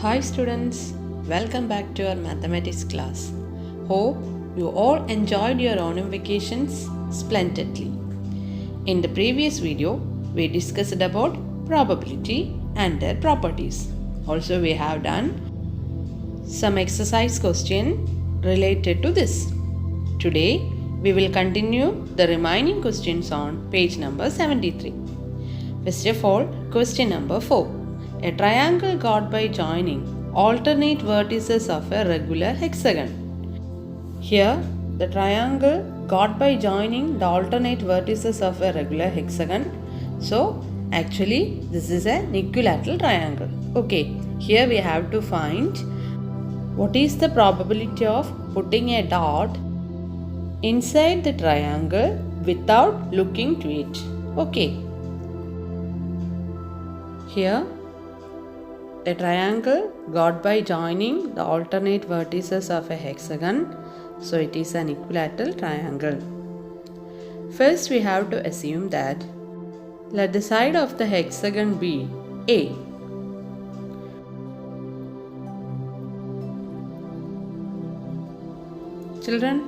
Hi students, welcome back to our mathematics class. Hope you all enjoyed your autumn vacations splendidly. In the previous video, we discussed about probability and their properties. Also, we have done some exercise question related to this. Today, we will continue the remaining questions on page number 73. First of all, question number 4. A triangle got by joining alternate vertices of a regular hexagon. Here, the triangle got by joining the alternate vertices of a regular hexagon. So, actually, this is an equilateral triangle. Okay, here we have to find what is the probability of putting a dot inside the triangle without looking to it. Okay. Here, a triangle got by joining the alternate vertices of a hexagon, so it is an equilateral triangle. First, we have to assume that let the side of the hexagon be A. Children,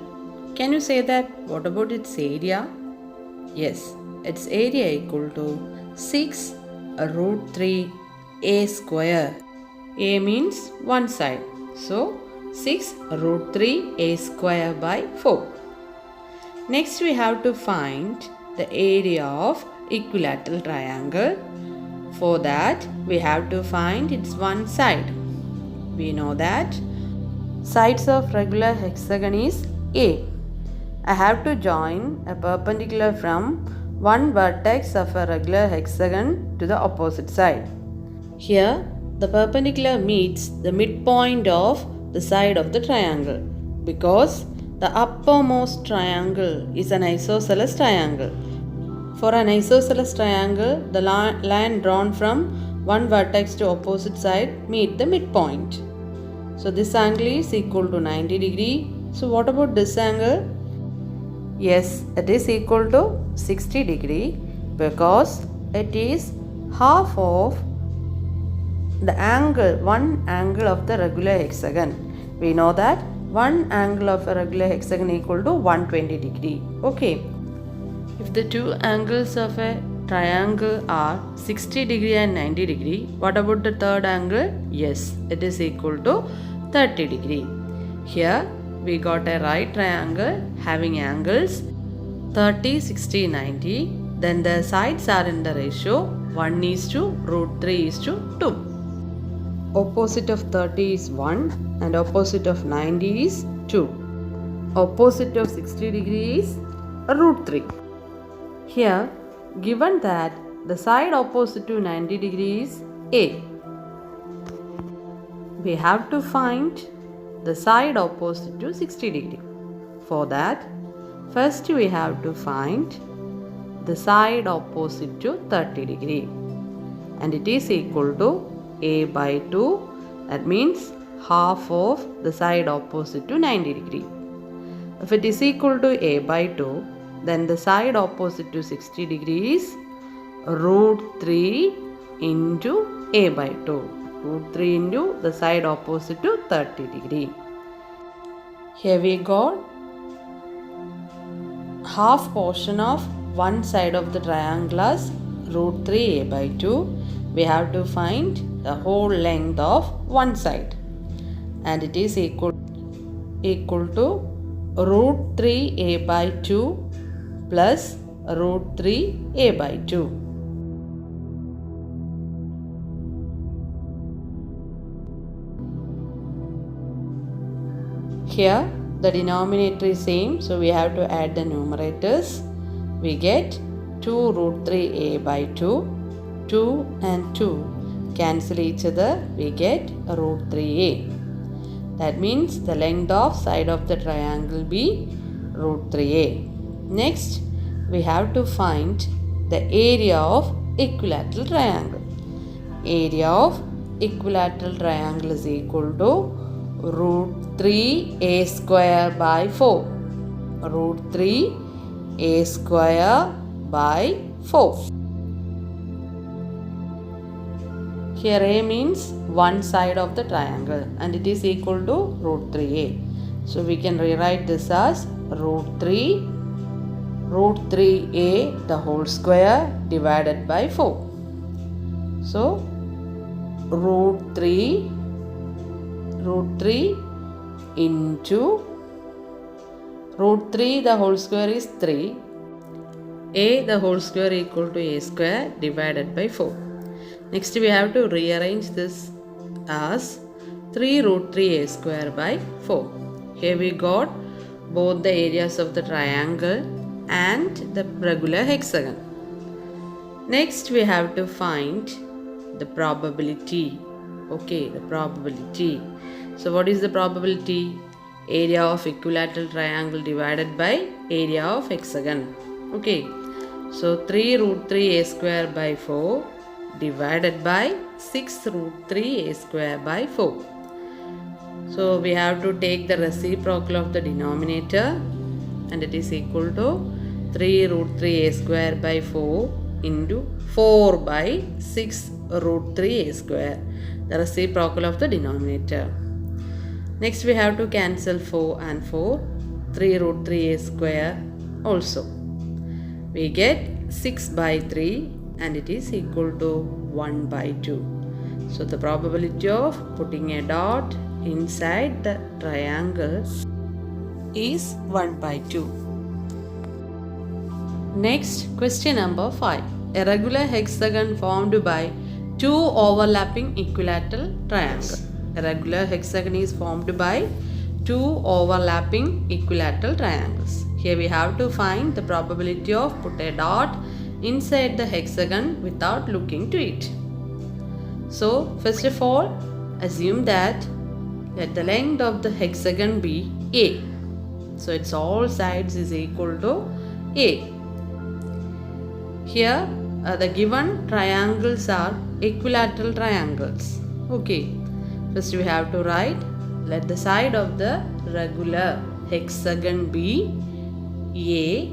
can you say that what about its area? Yes, its area equal to 6 root 3 a square. A means one side. So 6 root 3 a square by 4. Next we have to find the area of equilateral triangle. For that we have to find its one side. We know that sides of regular hexagon is A. I have to join a perpendicular from one vertex of a regular hexagon to the opposite side. Here, the perpendicular meets the midpoint of the side of the triangle because the uppermost triangle is an isosceles triangle. For an isosceles triangle, the line drawn from one vertex to opposite side meet the midpoint. So this angle is equal to 90 degree. So what about this angle? Yes, it is equal to 60 degree because it is half of the angle, one angle of the regular hexagon. We know that one angle of a regular hexagon equal to 120 degree. Okay. If the two angles of a triangle are 60 degree and 90 degree, what about the third angle? Yes, it is equal to 30 degree. Here we got a right triangle having angles 30, 60, 90. Then the sides are in the ratio 1 is to root 3 is to 2. Opposite of 30 is 1 and opposite of 90 is 2. Opposite of 60 degree is root 3. Here, given that the side opposite to 90 degree is A, we have to find the side opposite to 60 degree. For that, first we have to find the side opposite to 30 degree and it is equal to A by 2, that means half of the side opposite to 90 degree. If it is equal to A by 2, then the side opposite to 60 degree is root 3 into A by 2. Root 3 into the side opposite to 30 degree. Here we got half portion of one side of the triangle as root 3 A by 2. We have to find the whole length of one side and it is equal to root 3 A by 2 plus root 3 A by 2. Here the denominator is same, so we have to add the numerators. We get 2 root 3 A by 2. 2 and 2 cancel each other, we get root 3a. That means the length of side of the triangle be root 3a. Next, we have to find the area of equilateral triangle. Area of equilateral triangle is equal to root 3a square by 4. Root 3a square by 4. Here a means one side of the triangle and it is equal to root 3a. So we can rewrite this as root 3a the whole square divided by 4. So root 3 into root 3 the whole square is 3. A the whole square equal to a square divided by 4. Next we have to rearrange this as 3 root 3a square by 4. Here we got both the areas of the triangle and the regular hexagon. Next we have to find the probability. Okay, the probability. So what is the probability? Area of equilateral triangle divided by area of hexagon. Okay, so 3 root 3a square by 4 divided by 6 root 3a square by 4. So we have to take the reciprocal of the denominator and it is equal to 3 root 3a square by 4 into 4 by 6 root 3a square, the reciprocal of the denominator. Next we have to cancel 4 and 4, 3 root 3a square also. We get 6 by 3 and it is equal to 1 by 2. So the probability of putting a dot inside the triangle is 1 by 2. Next, question number 5. A regular hexagon formed by two overlapping equilateral triangles. A regular hexagon is formed by two overlapping equilateral triangles. Here we have to find the probability of put a dot inside the hexagon without looking to it. So first of all, assume that let the length of the hexagon be A. So its all sides is equal to A. Here the given triangles are equilateral triangles. Okay, first we have to write let the side of the regular hexagon be A.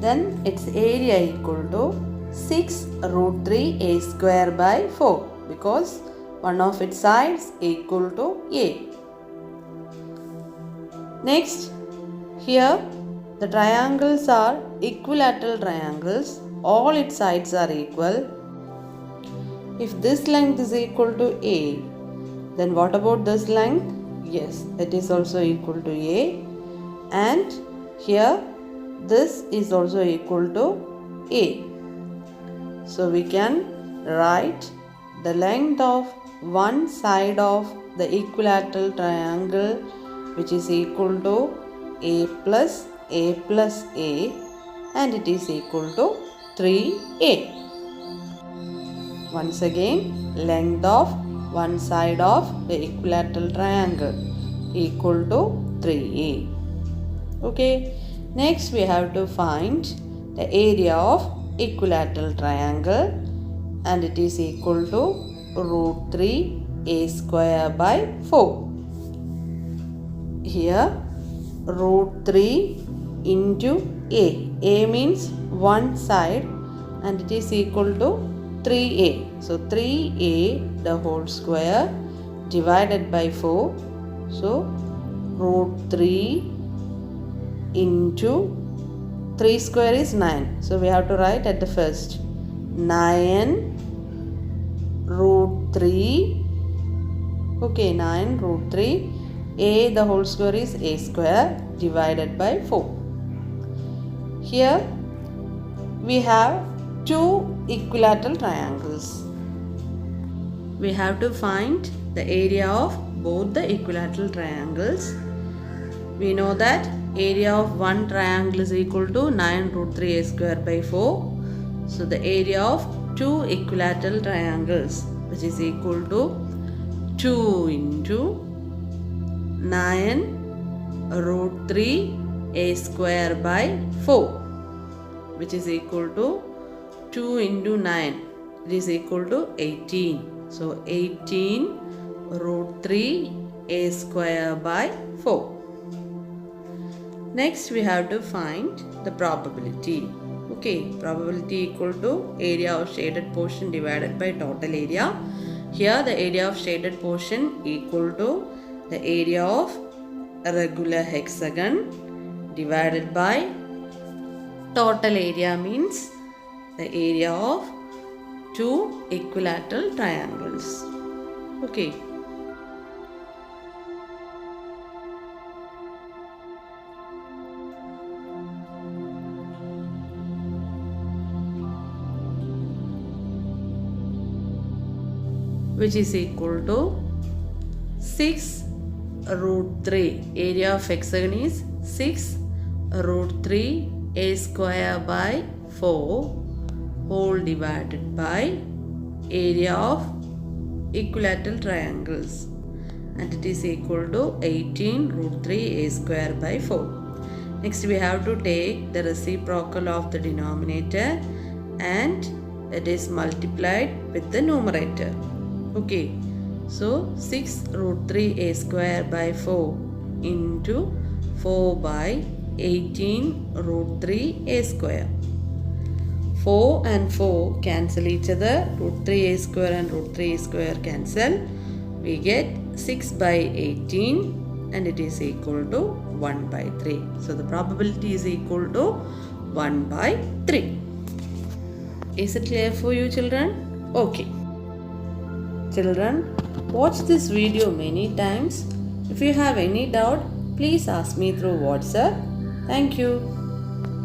Then its area equal to 6 root 3a square by 4 because one of its sides equal to A. Next, here the triangles are equilateral triangles. All its sides are equal. If this length is equal to A, then what about this length? Yes, it is also equal to A. And here this is also equal to A. So we can write the length of one side of the equilateral triangle which is equal to A plus A plus A and it is equal to 3A. Once again, length of one side of the equilateral triangle equal to 3A. Okay, next we have to find the area of equilateral triangle and it is equal to root 3a square by 4. Here root 3 into a. A means one side and it is equal to 3a. So 3a the whole square divided by 4. So root 3 into 3 square is 9. So we have to write at the first 9 root 3. Okay, 9 root 3. A the whole square is a square divided by 4. Here we have two equilateral triangles. We have to find the area of both the equilateral triangles. We know that area of one triangle is equal to 9 root 3a square by 4. So the area of two equilateral triangles which is equal to 2 into 9 root 3a square by 4 which is equal to 2 into 9, it is equal to 18. So 18 root 3a square by 4. Next we have to find the probability. Okay, probability equal to area of shaded portion divided by total area. Here the area of shaded portion equal to the area of a regular hexagon divided by total area means the area of two equilateral triangles. Okay. Which is equal to 6 root 3. Area of hexagon is 6 root 3 a square by 4 whole divided by area of equilateral triangles, and it is equal to 18 root 3 a square by 4. Next we have to take the reciprocal of the denominator and it is multiplied with the numerator. Okay, so 6 root 3 a square by 4 into 4 by 18 root 3 a square. 4 and 4 cancel each other. Root 3 a square and root 3 a square cancel. We get 6 by 18 and it is equal to 1 by 3. So the probability is equal to 1 by 3. Is it clear for you, children? Okay. Children, watch this video many times. If you have any doubt, please ask me through WhatsApp. Thank you.